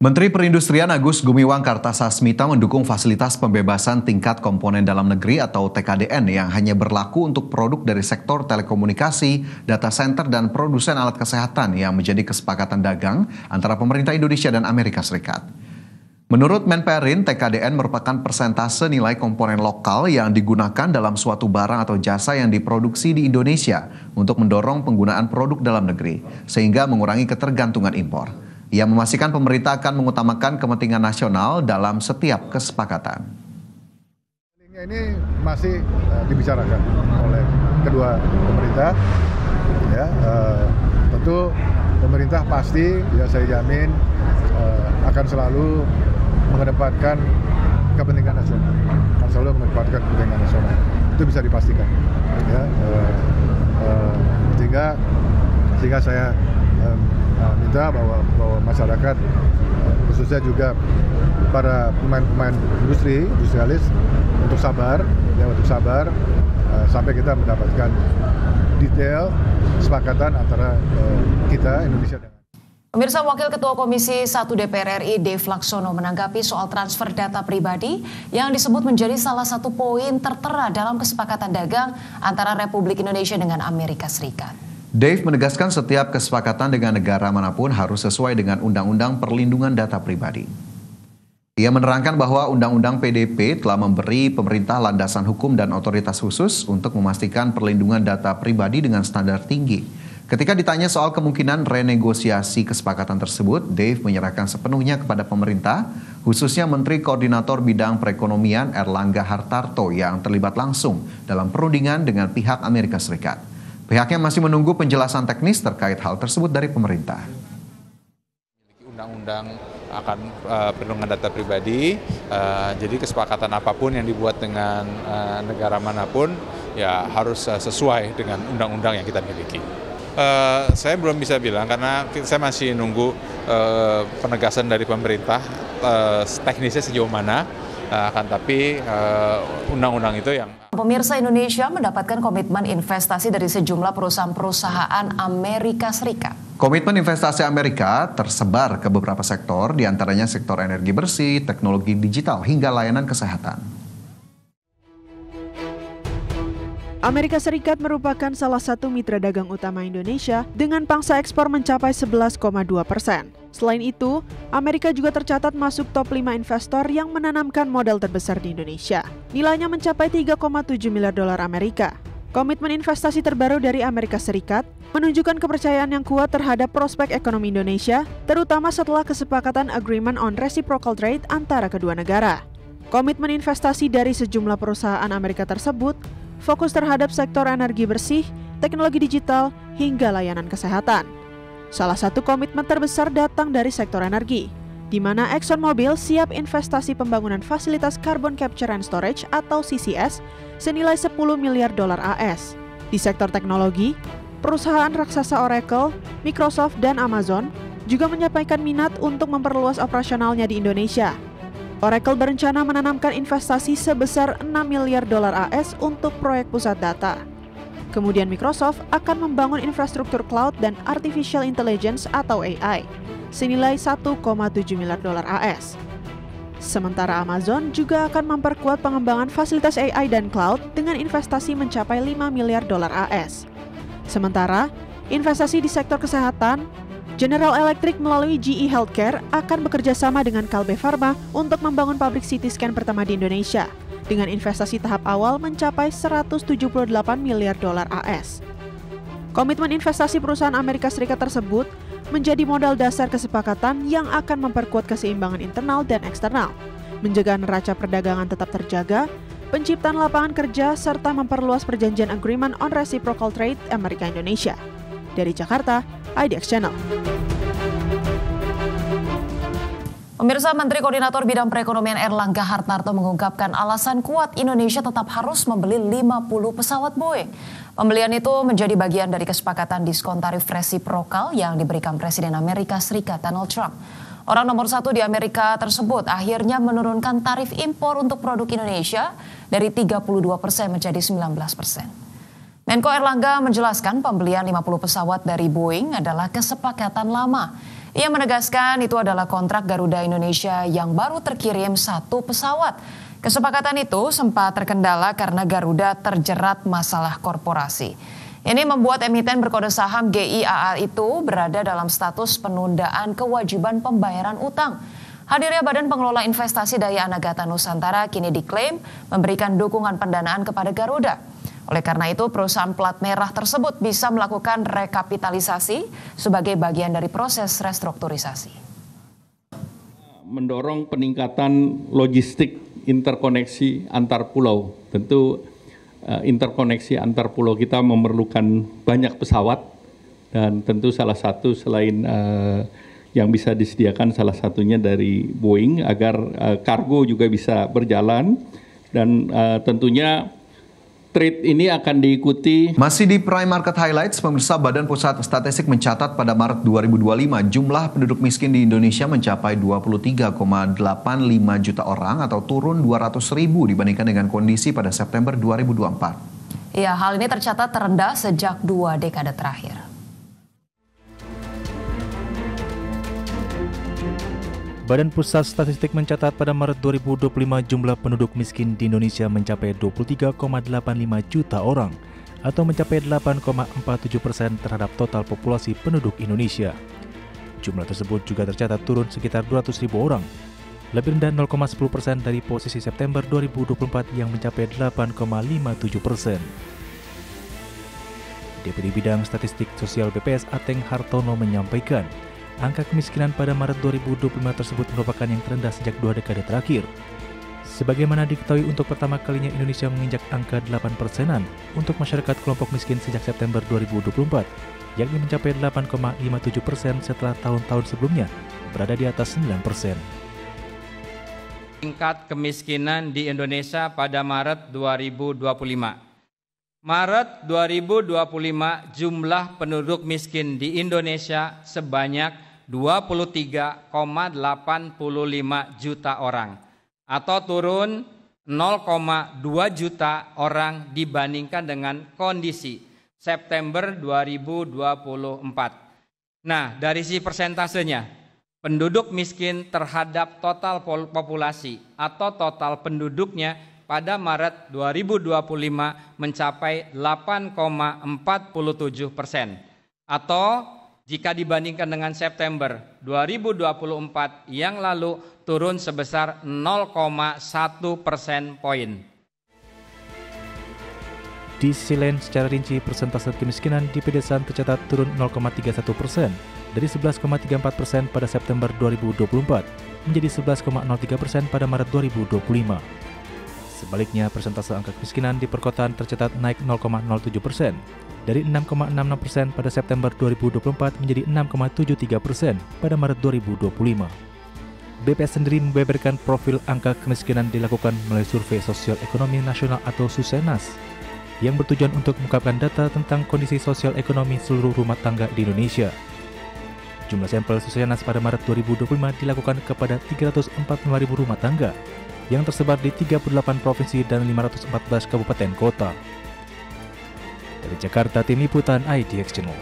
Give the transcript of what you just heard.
Menteri Perindustrian Agus Gumiwang Kartasasmita mendukung fasilitas pembebasan tingkat komponen dalam negeri atau TKDN yang hanya berlaku untuk produk dari sektor telekomunikasi, data center, dan produsen alat kesehatan yang menjadi kesepakatan dagang antara pemerintah Indonesia dan Amerika Serikat. Menurut Menperin, TKDN merupakan persentase nilai komponen lokal yang digunakan dalam suatu barang atau jasa yang diproduksi di Indonesia untuk mendorong penggunaan produk dalam negeri, sehingga mengurangi ketergantungan impor. Ia memastikan pemerintah akan mengutamakan kepentingan nasional dalam setiap kesepakatan. Ini masih dibicarakan oleh kedua pemerintah. Ya, tentu pemerintah pasti, ya saya jamin akan selalu mengedepankan kepentingan nasional. Akan selalu mengedepankan kepentingan nasional. Itu bisa dipastikan. Ya, sehingga saya minta bahwa masyarakat, khususnya juga para pemain industrialis untuk sabar sampai kita mendapatkan detail kesepakatan antara kita Indonesia dengan. Pemirsa, Wakil Ketua Komisi 1 DPR RI Dave Laksono menanggapi soal transfer data pribadi yang disebut menjadi salah satu poin tertera dalam kesepakatan dagang antara Republik Indonesia dengan Amerika Serikat. Dave menegaskan setiap kesepakatan dengan negara manapun harus sesuai dengan Undang-Undang Perlindungan Data Pribadi. Ia menerangkan bahwa Undang-Undang PDP telah memberi pemerintah landasan hukum dan otoritas khusus untuk memastikan perlindungan data pribadi dengan standar tinggi. Ketika ditanya soal kemungkinan renegosiasi kesepakatan tersebut, Dave menyerahkan sepenuhnya kepada pemerintah, khususnya Menteri Koordinator Bidang Perekonomian Erlangga Hartarto yang terlibat langsung dalam perundingan dengan pihak Amerika Serikat. Pihaknya masih menunggu penjelasan teknis terkait hal tersebut dari pemerintah. Undang-undang akan perlindungan data pribadi, jadi kesepakatan apapun yang dibuat dengan negara manapun ya harus sesuai dengan undang-undang yang kita miliki. Saya belum bisa bilang karena saya masih nunggu penegasan dari pemerintah teknisnya sejauh mana, akan tapi undang-undang itu yang. Pemirsa, Indonesia mendapatkan komitmen investasi dari sejumlah perusahaan Amerika Serikat. Komitmen investasi Amerika tersebar ke beberapa sektor, diantaranya sektor energi bersih, teknologi digital, hingga layanan kesehatan. Amerika Serikat merupakan salah satu mitra dagang utama Indonesia dengan pangsa ekspor mencapai 11,2%. Selain itu, Amerika juga tercatat masuk top 5 investor yang menanamkan modal terbesar di Indonesia. Nilainya mencapai 3,7 miliar dolar Amerika. Komitmen investasi terbaru dari Amerika Serikat menunjukkan kepercayaan yang kuat terhadap prospek ekonomi Indonesia, terutama setelah kesepakatan Agreement on Reciprocal Trade antara kedua negara. Komitmen investasi dari sejumlah perusahaan Amerika tersebut fokus terhadap sektor energi bersih, teknologi digital, hingga layanan kesehatan. Salah satu komitmen terbesar datang dari sektor energi, di mana ExxonMobil siap investasi pembangunan fasilitas Carbon Capture and Storage atau CCS senilai 10 miliar dolar AS. Di sektor teknologi, perusahaan raksasa Oracle, Microsoft, dan Amazon juga menyampaikan minat untuk memperluas operasionalnya di Indonesia. Oracle berencana menanamkan investasi sebesar 6 miliar dolar AS untuk proyek pusat data. Kemudian Microsoft akan membangun infrastruktur cloud dan artificial intelligence atau AI senilai 1,7 miliar dolar AS. Sementara Amazon juga akan memperkuat pengembangan fasilitas AI dan cloud dengan investasi mencapai 5 miliar dolar AS. Sementara investasi di sektor kesehatan, General Electric melalui GE Healthcare akan bekerja sama dengan Kalbe Pharma untuk membangun pabrik CT scan pertama di Indonesia dengan investasi tahap awal mencapai 178 miliar dolar AS. Komitmen investasi perusahaan Amerika Serikat tersebut menjadi modal dasar kesepakatan yang akan memperkuat keseimbangan internal dan eksternal, menjaga neraca perdagangan tetap terjaga, penciptaan lapangan kerja, serta memperluas perjanjian Agreement on Reciprocal Trade Amerika Indonesia. Dari Jakarta, IDX Channel. Pemirsa, Menteri Koordinator Bidang Perekonomian Erlangga Hartarto mengungkapkan alasan kuat Indonesia tetap harus membeli 50 pesawat Boeing. Pembelian itu menjadi bagian dari kesepakatan diskon tarif resiprokal yang diberikan Presiden Amerika Serikat Donald Trump. Orang nomor 1 di Amerika tersebut akhirnya menurunkan tarif impor untuk produk Indonesia dari 32% menjadi 19%. Menko Erlangga menjelaskan pembelian 50 pesawat dari Boeing adalah kesepakatan lama. Ia menegaskan itu adalah kontrak Garuda Indonesia yang baru terkirim 1 pesawat. Kesepakatan itu sempat terkendala karena Garuda terjerat masalah korporasi. Ini membuat emiten berkode saham GIAA itu berada dalam status penundaan kewajiban pembayaran utang. Hadirnya Badan Pengelola Investasi Daya Anagata Nusantara kini diklaim memberikan dukungan pendanaan kepada Garuda. Oleh karena itu, perusahaan plat merah tersebut bisa melakukan rekapitalisasi sebagai bagian dari proses restrukturisasi. Mendorong peningkatan logistik interkoneksi antar pulau. Tentu interkoneksi antar pulau kita memerlukan banyak pesawat dan tentu salah satu selain yang bisa disediakan salah satunya dari Boeing agar kargo juga bisa berjalan dan tentunya trade ini akan diikuti. Masih di Prime Market Highlights, pemirsa, Badan Pusat Statistik mencatat pada Maret 2025 jumlah penduduk miskin di Indonesia mencapai 23,85 juta orang atau turun 200.000 dibandingkan dengan kondisi pada September 2024. Ya, hal ini tercatat terendah sejak 2 dekade terakhir. Badan Pusat Statistik mencatat pada Maret 2025 jumlah penduduk miskin di Indonesia mencapai 23,85 juta orang atau mencapai 8,47% terhadap total populasi penduduk Indonesia. Jumlah tersebut juga tercatat turun sekitar 200.000 orang, lebih rendah 0,10% dari posisi September 2024 yang mencapai 8,57%. Deputi Bidang Statistik Sosial BPS Ateng Hartono menyampaikan, angka kemiskinan pada Maret 2025 tersebut merupakan yang terendah sejak 2 dekade terakhir. Sebagaimana diketahui, untuk pertama kalinya Indonesia menginjak angka 8%-an untuk masyarakat kelompok miskin sejak September 2024, yakni mencapai 8,57% setelah tahun-tahun sebelumnya berada di atas 9%. Tingkat kemiskinan di Indonesia pada Maret 2025. Maret 2025 jumlah penduduk miskin di Indonesia sebanyak 23,85 juta orang atau turun 0,2 juta orang dibandingkan dengan kondisi September 2024. Nah, dari sisi persentasenya, penduduk miskin terhadap total populasi atau total penduduknya pada Maret 2025 mencapai 8,47% atau jika dibandingkan dengan September 2024 yang lalu turun sebesar 0,1 persen poin. Di sisi lain, secara rinci persentase kemiskinan di pedesaan tercatat turun 0,31% dari 11,34% pada September 2024 menjadi 11,03% pada Maret 2025. Sebaliknya, persentase angka kemiskinan di perkotaan tercatat naik 0,07% dari 6,66% pada September 2024 menjadi 6,73% pada Maret 2025. BPS sendiri membeberkan profil angka kemiskinan dilakukan melalui Survei Sosial Ekonomi Nasional atau SUSENAS yang bertujuan untuk mengungkapkan data tentang kondisi sosial ekonomi seluruh rumah tangga di Indonesia. Jumlah sampel SUSENAS pada Maret 2025 dilakukan kepada 345.000 rumah tangga yang tersebar di 38 provinsi dan 514 kabupaten kota. Dari Jakarta, tim liputan IDX Channel.